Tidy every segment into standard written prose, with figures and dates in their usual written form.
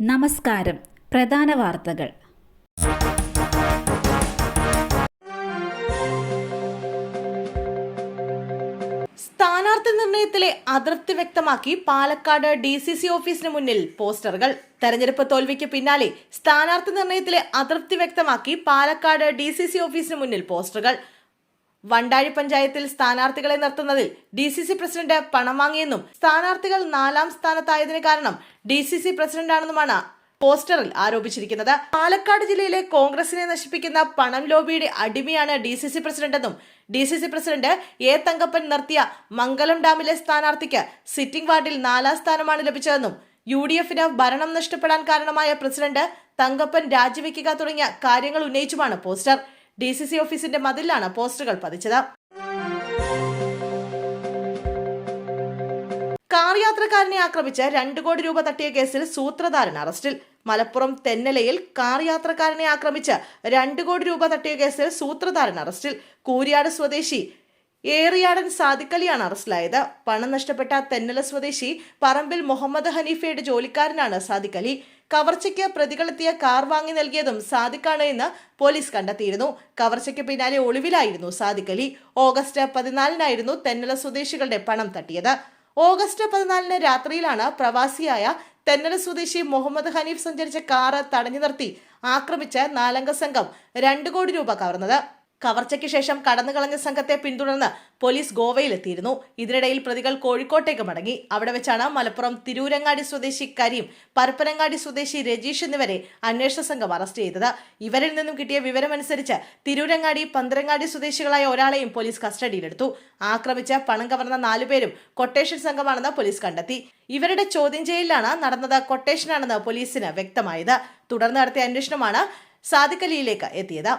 നമസ്കാരം. പ്രധാന വാർത്തകൾ. സ്ഥാനാർത്ഥി നിർണയത്തിലെ അതൃപ്തി വ്യക്തമാക്കി പാലക്കാട് DCC ഓഫീസിന് മുന്നിൽ പോസ്റ്ററുകൾ. തെരഞ്ഞെടുപ്പ് തോൽവിക്ക് പിന്നാലെ സ്ഥാനാർത്ഥി നിർണയത്തിലെ അതൃപ്തി വ്യക്തമാക്കി പാലക്കാട് DCC ഓഫീസിന് മുന്നിൽ പോസ്റ്ററുകൾ. വണ്ടാഴി പഞ്ചായത്തിൽ സ്ഥാനാർത്ഥികളെ നിർത്തുന്നതിൽ DCC പ്രസിഡന്റ് പണം വാങ്ങിയെന്നും സ്ഥാനാർത്ഥികൾ 4ാം സ്ഥാനത്തായതിന് കാരണം DCC പ്രസിഡന്റാണെന്നുമാണ് പോസ്റ്ററിൽ ആരോപിച്ചിരിക്കുന്നത്. പാലക്കാട് ജില്ലയിലെ കോൺഗ്രസിനെ നശിപ്പിക്കുന്ന പണം ലോബിയുടെ അടിമയാണ് DCC പ്രസിഡന്റെന്നും DCC president A. Thankappan നിർത്തിയ മംഗലം ഡാമിലെ സ്ഥാനാർത്ഥിക്ക് സിറ്റിംഗ് വാർഡിൽ 4ാം സ്ഥാനമാണ് ലഭിച്ചതെന്നും UDFന് ഭരണം നഷ്ടപ്പെടാൻ കാരണമായ പ്രസിഡന്റ് തങ്കപ്പൻ രാജിവെക്കുക തുടങ്ങിയ കാര്യങ്ങൾ ഉന്നയിച്ചുമാണ് പോസ്റ്റർ. DCC ഓഫീസിന്റെ മതിലാണ് പോസ്റ്ററുകൾ പതിച്ചത്. കാർ യാത്രക്കാരനെ ആക്രമിച്ച് 2 കോടി രൂപ തട്ടിയ കേസിൽ സൂത്രധാരൻ അറസ്റ്റിൽ. മലപ്പുറം തെന്നലയിൽ കാർ യാത്രക്കാരനെ ആക്രമിച്ച് 2 കോടി രൂപ തട്ടിയ കേസിൽ സൂത്രധാരൻ അറസ്റ്റിൽ. കൂരിയാട് സ്വദേശി ഏറിയാടൻ സാദിഖലിയാണ് അറസ്റ്റിലായത്. പണം നഷ്ടപ്പെട്ട തെന്നല സ്വദേശി പറമ്പിൽ മുഹമ്മദ് ഹനീഫയുടെ ജോലിക്കാരനാണ് സാദിഖലി. കവർച്ചയ്ക്ക് പ്രതികളെത്തിയ കാർ വാങ്ങി നൽകിയതും സാദിഖാണ് എന്ന് പോലീസ് കണ്ടെത്തിയിരുന്നു. കവർച്ചയ്ക്ക് പിന്നാലെ ഒളിവിലായിരുന്നു സാദിഖലി. ഓഗസ്റ്റ് 14-നായിരുന്നു തെന്നല സ്വദേശികളുടെ പണം തട്ടിയത്. ഓഗസ്റ്റ് 14-ന് രാത്രിയിലാണ് പ്രവാസിയായ തെന്നല സ്വദേശി മുഹമ്മദ് ഹനീഫ് സഞ്ചരിച്ച കാറ് തടഞ്ഞു നിർത്തി ആക്രമിച്ച് 4-അംഗ സംഘം 2 കോടി രൂപ കവർന്നത്. കവർച്ചയ്ക്ക് ശേഷം കടന്നുകളഞ്ഞ സംഘത്തെ പിന്തുടർന്ന് പോലീസ് ഗോവയിലെത്തിയിരുന്നു. ഇതിനിടയിൽ പ്രതികൾ കോഴിക്കോട്ടേക്ക് മടങ്ങി. അവിടെ വെച്ചാണ് മലപ്പുറം തിരൂരങ്ങാടി സ്വദേശി കരീം, പരപ്പനങ്ങാടി സ്വദേശി രജീഷ് എന്നിവരെ അന്വേഷണ സംഘം അറസ്റ്റ് ചെയ്തത്. ഇവരിൽ നിന്നും കിട്ടിയ വിവരമനുസരിച്ച് തിരൂരങ്ങാടി, പന്തരങ്ങാടി സ്വദേശികളായ ഒരാളെയും പോലീസ് കസ്റ്റഡിയിലെടുത്തു. ആക്രമിച്ച് പണം കവർന്ന 4 പേരും കൊട്ടേഷൻ സംഘമാണെന്ന് പോലീസ് കണ്ടെത്തി. ഇവരുടെ ചോദ്യം ചെയ്യലിലാണ് നടന്നത് കൊട്ടേഷനാണെന്ന് പോലീസിന് വ്യക്തമായത്. തുടർന്ന് നടത്തിയ അന്വേഷണമാണ് സാദിഖലിയിലേക്ക് എത്തിയത്.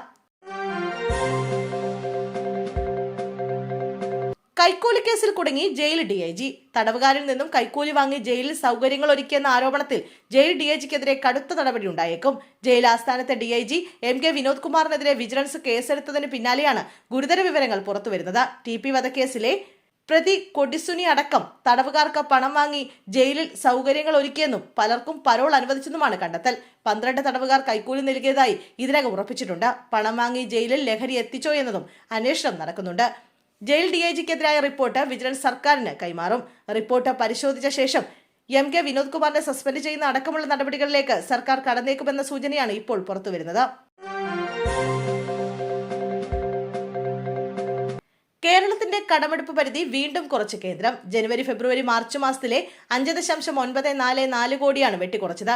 കൈക്കൂലി കേസിൽ കുടുങ്ങി ജയിൽ DIG. തടവുകാരിൽ നിന്നും കൈക്കൂലി വാങ്ങി ജയിലിൽ സൗകര്യങ്ങൾ ഒരുക്കിയെന്ന ആരോപണത്തിൽ ജയിൽ DIGക്കെതിരെ കടുത്ത നടപടി ഉണ്ടായേക്കും. ജയിൽ ആസ്ഥാനത്തെ DIG MK വിനോദ് കുമാറിനെതിരെ വിജിലൻസ് കേസെടുത്തതിന് പിന്നാലെയാണ് ഗുരുതര വിവരങ്ങൾ പുറത്തുവരുന്നത്. TP വധക്കേസിലെ പ്രതി കൊടിസുനി അടക്കം തടവുകാർക്ക് പണം വാങ്ങി ജയിലിൽ സൗകര്യങ്ങൾ ഒരുക്കിയെന്നും പലർക്കും പരോൾ അനുവദിച്ചെന്നുമാണ് കണ്ടെത്തൽ. 12 തടവുകാർ കൈക്കൂലി നൽകിയതായി ഇതിനകം ഉറപ്പിച്ചിട്ടുണ്ട്. പണം വാങ്ങി ജയിലിൽ ലഹരി എത്തിച്ചോ എന്നതും അന്വേഷണം നടക്കുന്നുണ്ട്. ജയിൽ DIGക്കെതിരായ റിപ്പോർട്ട് വിജിലൻസ് സർക്കാരിന് കൈമാറും. റിപ്പോർട്ട് പരിശോധിച്ച ശേഷം MK വിനോദ് കുമാറിനെ സസ്പെൻഡ് ചെയ്യുന്ന അടക്കമുള്ള നടപടികളിലേക്ക് സർക്കാർ കടന്നേക്കുമെന്ന സൂചനയാണ് ഇപ്പോൾ പുറത്തുവരുന്നത്. കേരളത്തിന്റെ കടമെടുപ്പ് പരിധി വീണ്ടും കുറച്ച് കേന്ദ്രം. ജനുവരി, ഫെബ്രുവരി, മാർച്ച് മാസത്തിലെ 5.944 കോടിയാണ് വെട്ടിക്കുറച്ചത്.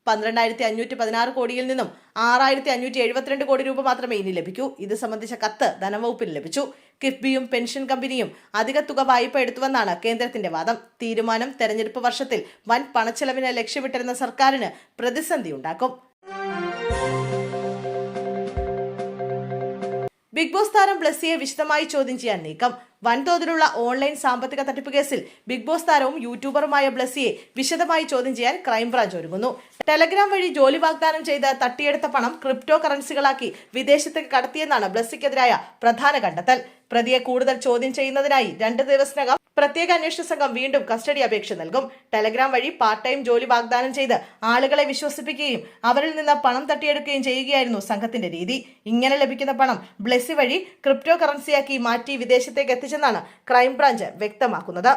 12,516 കോടിയിൽ നിന്നും 6,572 കോടി രൂപ മാത്രമേ ഇനി ലഭിക്കൂ. ഇത് സംബന്ധിച്ച കത്ത് ധനവകുപ്പിന് ലഭിച്ചു. കിഫ്ബിയും പെൻഷൻ കമ്പനിയും അധിക തുക വായ്പ എടുത്തുവെന്നാണ് കേന്ദ്രത്തിന്റെ വാദം. തീരുമാനം തെരഞ്ഞെടുപ്പ് വർഷത്തിൽ വൻ പണച്ചെലവിന് ലക്ഷ്യമിട്ടിരുന്ന സർക്കാരിന് പ്രതിസന്ധി ഉണ്ടാക്കും. ബിഗ് ബോസ് താരം ബ്ലസ്സിയെ വിശദമായി ചോദ്യം ചെയ്യാൻ നീക്കം. വൻതോതിലുള്ള ഓൺലൈൻ സാമ്പത്തിക തട്ടിപ്പ് കേസിൽ ബിഗ് ബോസ് താരവും യൂട്യൂബറുമായ ബ്ലസ്സിയെ വിശദമായി ചോദ്യം ചെയ്യാൻ ക്രൈംബ്രാഞ്ച് ഒരുങ്ങുന്നു. ടെലഗ്രാം വഴി ജോലി വാഗ്ദാനം ചെയ്ത് തട്ടിയെടുത്ത പണം ക്രിപ്റ്റോ കറൻസികളാക്കി വിദേശത്തേക്ക് കടത്തിയെന്നാണ് ബ്ലസ്സിക്കെതിരായ പ്രധാന കണ്ടെത്തൽ. പ്രതിയെ കൂടുതൽ ചോദ്യം ചെയ്യുന്നതിനായി 2 ദിവസത്തിനകം പ്രത്യേക അന്വേഷണ സംഘം വീണ്ടും കസ്റ്റഡി അപേക്ഷ നൽകും. ടെലഗ്രാം വഴി പാർട്ട് ടൈം ജോലി വാഗ്ദാനം ചെയ്ത് ആളുകളെ വിശ്വസിപ്പിക്കുകയും അവരിൽ നിന്ന് പണം തട്ടിയെടുക്കുകയും ചെയ്യുകയായിരുന്നു സംഘത്തിന്റെ രീതി. ഇങ്ങനെ ലഭിക്കുന്ന പണം ബ്ലസ്സി വഴി ക്രിപ്റ്റോ കറൻസിയാക്കി മാറ്റി വിദേശത്തേക്ക് എത്തിച്ചെന്നാണ് ക്രൈംബ്രാഞ്ച് വ്യക്തമാക്കുന്നത്.